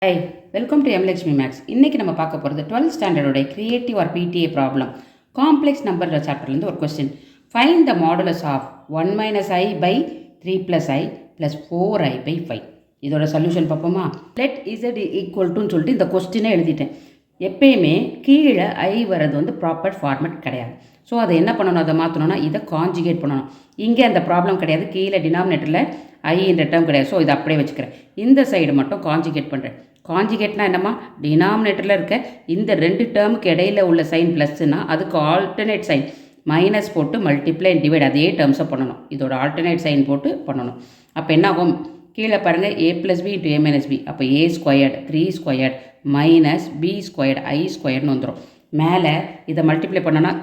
High, welcome to எம்லக்ஷ்மி maths. இன்றைக்கி நம்ம பார்க்க போகிறது 12th ஸ்டாண்டர்டோடைய creative R PTA problem complex number சாப்டர்லேருந்து ஒரு question. Find the modulus of 1 - i by 3 + i + 4i by 5. இதோட solution பார்ப்போமா? Let Z equal சொல்லிட்டு இந்த கொஸ்டினை எழுதிட்டேன். எப்பயுமே கீழே ஐ வர்றது வந்து ப்ராப்பர் ஃபார்மேட் கிடையாது. ஸோ அதை என்ன பண்ணணும், அதை மாற்றணும்னா இதை காஞ்சிகேட் பண்ணணும். இங்கே அந்த ப்ராப்ளம் கிடையாது, கீழே டினாமினேட்டரில் ஐன்ற டேர்ம் கிடையாது. ஸோ இதை அப்படியே வச்சுக்கிறேன். இந்த சைடு மட்டும் காஞ்சிகேட் பண்ணுறேன். காஞ்சிகேட்னா என்னம்மா, டினாமினேட்டரில் இருக்க இந்த ரெண்டு டேர்முக்கு இடையில உள்ள சைன் ப்ளஸ்னா அதுக்கு ஆல்டர்னேட் சைன் மைனஸ் போட்டு மல்டிப்ளை அண்ட் டிவைட் அதே டேர்ம்ஸை பண்ணணும். இதோட ஆல்டர்னேட் சைன் போட்டு பண்ணணும். அப்போ என்ன ஆகும், கீழே பாருங்கள் a + b × a - b. அப்போ a² 3² மைனஸ் b² i² வந்துடும். மேலே இதை மல்டிப்ளை பண்ணோன்னா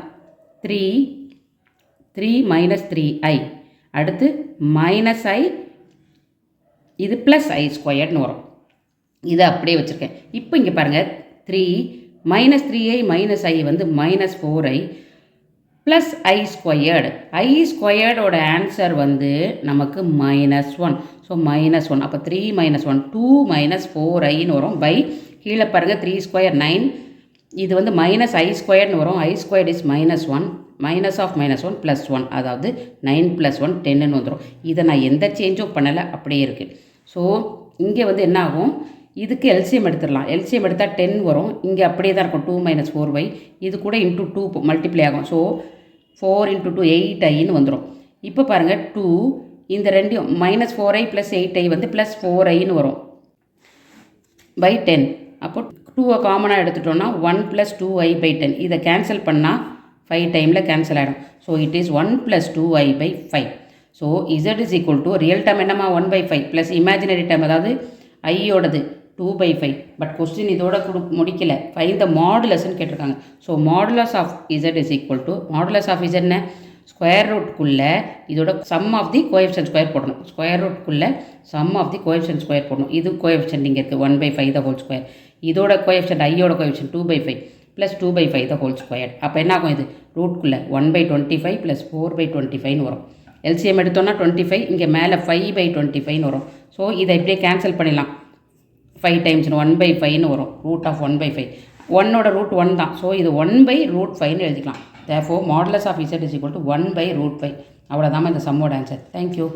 3 - 3i, அடுத்து -i, இது +i² வரும். இதை அப்படியே வச்சுருக்கேன். இப்போ இங்கே பாருங்கள், 3 - 3i - i வந்து -4i plus i². i² answer வந்து நமக்கு -1. ஸோ -1. அப்போ 3 - 1 2 - 4iன்னு வரும். பை கீழே பாருங்கள் 3² 9, இது வந்து -i² வரும். i² இஸ் -1, -1 + 1, அதாவது 9 + 1 10ன்னு வந்துடும். இதை நான் எந்த சேஞ்சும் பண்ணலை, அப்படியே இருக்குது. ஸோ இங்கே வந்து என்ன ஆகும், இதுக்கு எல்சிஎம் எடுத்துடலாம். எல்சிஎம் எடுத்தால் 10 வரும். இங்கே அப்படியே தான் இருக்கும். 2 - 4y, இது கூட இன்ட்டு 2 மல்டிப்ளை ஆகும். ஸோ 4 × 2 8iன்னு வந்துடும். இப்போ பாருங்கள் 2 இந்த ரெண்டையும் -4i + 8i வந்து +4iன்னு வரும் பை 10. அப்போ 2 காமனாக எடுத்துட்டோன்னா 1 + 2i by 10. இதை கேன்சல் பண்ணால் 5 டைமில் கேன்சல் ஆகிடும். So it is 1 + 2i by 5. So z is equal to real term என்னம்மா 1/5 ப்ளஸ் இமேஜினரி டேர்ம் அதாவது ஐயோடது 2/5. பட் கொஸ்டின் இதோட முடிக்கல, ஃபைண்ட் த மாடுலஸ்ன்னு கேட்டிருக்காங்க. So modulus of z is equal to modulus of z என்ன, ஸ்கொயர் ரூட்குள்ளே இதோட sum of the coefficient square போடணும். ஸ்கொயர் ரூட்குள்ளே sum of the coefficient square போடணும். இது கோஎஃபிஷியன்ட் இங்கே இருக்குது 1/5 த ஹோல் ஸ்கொயர். இதோட கோஎஃபிஷியன்ட் ஐயோட coefficient 2/5 plus 2/5 the whole square. அப்போ என்ன ஆகும், இது ரூட்குள்ளே 1/25 ப்ளஸ் 4/25ன்னு வரும். எல்சிஎம் எடுத்தோன்னா 25, இங்கே மேலே 5/25ன்னு வரும். ஸோ இதை இப்படியே கேன்சல் பண்ணிடலாம். 5 டைம்ஸ் 1/5ன்னு வரும். √1/5, 1ஓட ரூட் 1 தான். ஸோ இது 1/√5ன்னு எழுதிக்கலாம். Therefore modulus of z is equal to 1/√5. அவ்வளோதான் இந்த சம்மோட ஆன்சர். தேங்க்யூ.